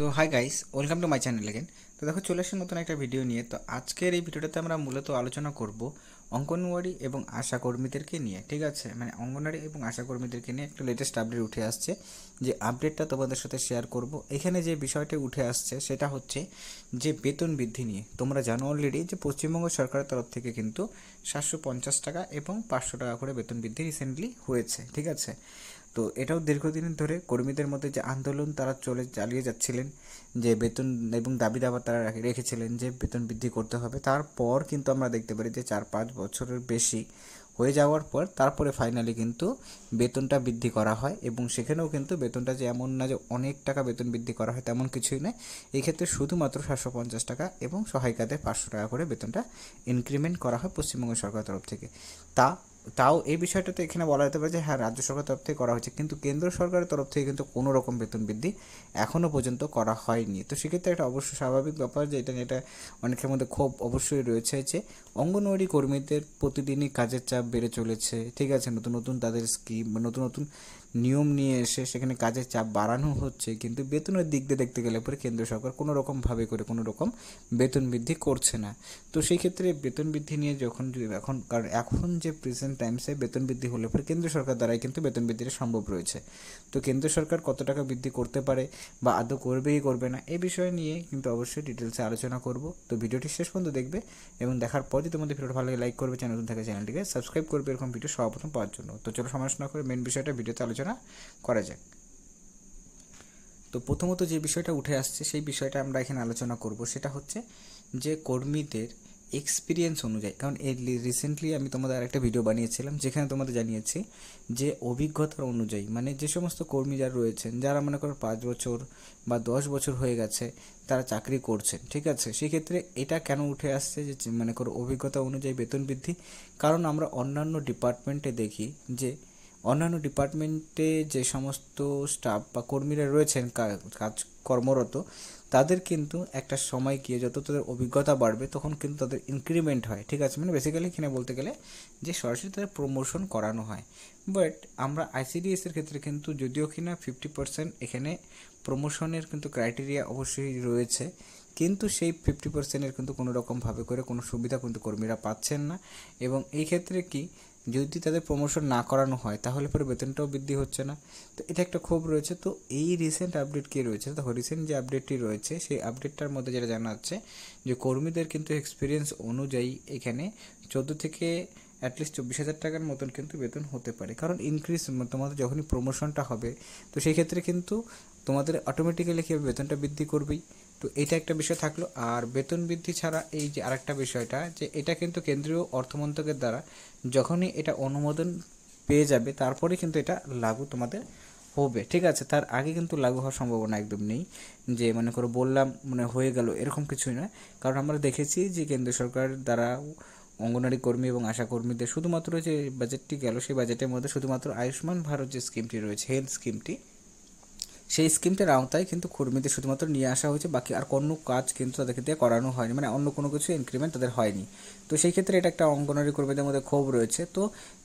So hi guys, welcome to my channel again. তো দেখো চলে আসি নতুন একটা ভিডিও নিয়ে। তো আজকের এই ভিডিওটাতে আমরা মূলত আলোচনা করব অঙ্গনওয়াড়ি এবং আশা কর্মীদেরকে নিয়ে। ঠিক আছে, মানে অঙ্গনওয়াড়ি এবং আশা কর্মীদেরকে নিয়ে একটা লেটেস্ট আপডেট উঠে আসছে, যে আপডেটটা তোমাদের সাথে শেয়ার করব। এখানে যে বিষয়টি উঠে আসছে সেটা হচ্ছে যে বেতন বৃদ্ধি নিয়ে। তোমরা জানো অলরেডি যে পশ্চিমবঙ্গ সরকারের তরফ থেকে কিন্তু 750 টাকা এবং 500 টাকা করে বেতন বৃদ্ধি রিসেন্টলি হয়েছে। ঠিক আছে, তো এটাও দীর্ঘদিন ধরে কর্মীদের মধ্যে যে আন্দোলন তারা চালিয়ে যাচ্ছিলেন, যে বেতন এবং দাবি দাবা তারা রেখেছিলেন যে বেতন বৃদ্ধি করতে হবে। তারপর কিন্তু আমরা দেখতে পারি যে 4-5 বছরের বেশি হয়ে যাওয়ার পর তারপরে ফাইনালি কিন্তু বেতনটা বৃদ্ধি করা হয়, এবং সেখানেও কিন্তু বেতনটা যে এমন না যে অনেক টাকা বেতন বৃদ্ধি করা হয় তেমন কিছুই নয়। এই ক্ষেত্রে শুধুমাত্র 750 টাকা এবং সহায়িকাদের 500 টাকা করে বেতনটা ইনক্রিমেন্ট করা হয় পশ্চিমবঙ্গ সরকারের তরফ থেকে। তা তাও এই বিষয়টাতে এখানে বলা যেতে পারে যে হ্যাঁ, রাজ্য সরকারের তরফ থেকে করা হয়েছে, কিন্তু কেন্দ্র সরকারের তরফ থেকে কিন্তু কোনো রকম বেতন বৃদ্ধি এখনও পর্যন্ত করা হয়নি। তো সেক্ষেত্রে একটা অবশ্যই স্বাভাবিক ব্যাপার যে এটা অনেকের মধ্যে ক্ষোভ অবশ্যই রয়েছে যে অঙ্গনওয়াড়ি কর্মীদের প্রতিদিনই কাজের চাপ বেড়ে চলেছে। ঠিক আছে, নতুন নতুন তাদের স্কিম বা নতুন নতুন নিয়ম নিয়ে এসে সেখানে কাজের চাপ বাড়ানো হচ্ছে, কিন্তু বেতনের দিক দিয়ে দেখতে গেলে পরে কেন্দ্র সরকার কোনো রকমভাবে করে কোনো রকম বেতন বৃদ্ধি করছে না। তো সেই ক্ষেত্রে বেতন বৃদ্ধি নিয়ে যখন কারণ এখন যে প্রেজেন্ট টাইমসে বেতন বৃদ্ধি হলে পরে কেন্দ্র সরকার দ্বারাই কিন্তু বেতন বৃদ্ধিটা সম্ভব রয়েছে। তো কেন্দ্র সরকার কত টাকা বৃদ্ধি করতে পারে বা আদৌ করবে কি করবে না, এই বিষয় নিয়ে কিন্তু অবশ্যই ডিটেলসে আলোচনা করব। তো ভিডিওটি শেষ পর্যন্ত দেখবে এবং দেখার পর যদি তোমাদের ভিডিওটা ভালো লাগে লাইক করবে, চ্যানেল নতুন থাকে চ্যানেলটিকে সাবস্ক্রাইব করবে এরকম ভিডিও সর্বপ্রথম পাওয়ার জন্য। তো চলো সময় না করে মেন বিষয়টা ভিডিওতে আলোচনা করা যাক। তো প্রথমত যে বিষয়টা উঠে আসছে সেই বিষয়টা আমরা এখানে আলোচনা করব, সেটা হচ্ছে যে কর্মীদের এক্সপিরিয়েন্স অনুযায়ী। কারণ এই রিসেন্টলি আমি তোমাদের আরেকটা ভিডিও বানিয়েছিলাম যেখানে তোমাদের জানিয়েছি যে অভিজ্ঞতার অনুযায়ী, মানে যে সমস্ত কর্মী যারা রয়েছেন, যারা মনে করো 5 বছর বা 10 বছর হয়ে গেছে তারা চাকরি করছেন। ঠিক আছে, সেক্ষেত্রে এটা কেন উঠে আসছে যে মনে করো অভিজ্ঞতা অনুযায়ী বেতন বৃদ্ধি? কারণ আমরা অন্যান্য ডিপার্টমেন্টে দেখি যে অন্যান্য ডিপার্টমেন্টে যে সমস্ত স্টাফ বা কর্মীরা রয়েছেন কাজ কর্মরত, তাদের কিন্তু একটা সময় গিয়ে যত তাদের অভিজ্ঞতা বাড়বে তখন কিন্তু তাদের ইনক্রিমেন্ট হয়। ঠিক আছে, মানে বেসিক্যালি এখানে বলতে গেলে যে সরাসরি তাদের প্রমোশন করানো হয়। বাট আমরা আইসিডিএসের ক্ষেত্রে কিন্তু যদিও কিনা 50% এখানে প্রমোশনের কিন্তু ক্রাইটেরিয়া অবশ্যই রয়েছে, কিন্তু সেই 50%-এর কিন্তু কোনো রকমভাবে করে কোনো সুবিধা কিন্তু কর্মীরা পাচ্ছেন না। এবং এই ক্ষেত্রে কি, যদি তাদের প্রমোশন না করানো হয় তাহলে পরে বেতনটাও বৃদ্ধি হচ্ছে না। তো এটা একটা ক্ষোভ রয়েছে। তো এই রিসেন্ট আপডেট কী রয়েছে, তো রিসেন্ট যে আপডেটটি রয়েছে সেই আপডেটটার মধ্যে যেটা জানা যাচ্ছে যে কর্মীদের কিন্তু এক্সপিরিয়েন্স অনুযায়ী এখানে 14 থেকে অ্যাটলিস্ট 24,000 টাকার মতন কিন্তু বেতন হতে পারে। কারণ ইনক্রিজ তোমাদের যখনই প্রমোশনটা হবে তো সেই ক্ষেত্রে কিন্তু তোমাদের অটোমেটিক্যালি কী বেতনটা বৃদ্ধি করবেই। তো এটা একটা বিষয় থাকলো। আর বেতন বৃদ্ধি ছাড়া এই যে আরেকটা বিষয়টা, যে এটা কিন্তু কেন্দ্রীয় অর্থমন্ত্রকের দ্বারা যখনই এটা অনুমোদন পেয়ে যাবে তারপরে কিন্তু এটা লাগু তোমাদের হবে। ঠিক আছে, তার আগে কিন্তু লাগু হওয়ার সম্ভাবনা একদম নেই। যে মনে করো বললাম মানে হয়ে গেল এরকম কিছুই নয়। কারণ আমরা দেখেছি যে কেন্দ্র সরকার দ্বারা অঙ্গনওয়াড়ি কর্মী এবং আশা কর্মীদের শুধুমাত্র যে বাজেটটি গেল সেই বাজেটের মধ্যে শুধুমাত্র আয়ুষ্মান ভারত যে স্কিমটি রয়েছে, হেলথ স্কিমটি, সেই স্কিমটার আওতায় কিন্তু কর্মীদের শুধুমাত্র নিয়ে আসা হয়েছে, বাকি আর কোনো কাজ কিন্তু তাদেরকে দিয়ে করানো হয়নি, মানে অন্য কোনো কিছু ইনক্রিমেন্ট তাদের হয়নি। তো সেই ক্ষেত্রে এটা একটা অঙ্গনওয়াড়ি কর্মীদের মধ্যে ক্ষোভ রয়েছে। তো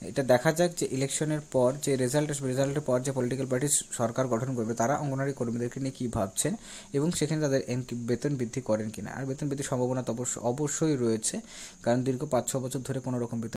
এটা দেখা যাক যে ইলেকশনের পর যে রেজাল্টের পর যে পলিটিক্যাল পার্টি সরকার গঠন করবে তারা অঙ্গনওয়াড়ি কর্মীদেরকে নিয়ে কী ভাবছেন এবং সেখানে তাদের বেতন বৃদ্ধি করেন কিনা। আর বেতন বৃদ্ধির সম্ভাবনা তো অবশ্যই রয়েছে, কারণ দীর্ঘ 5-6 বছর ধরে কোনো রকম বেতন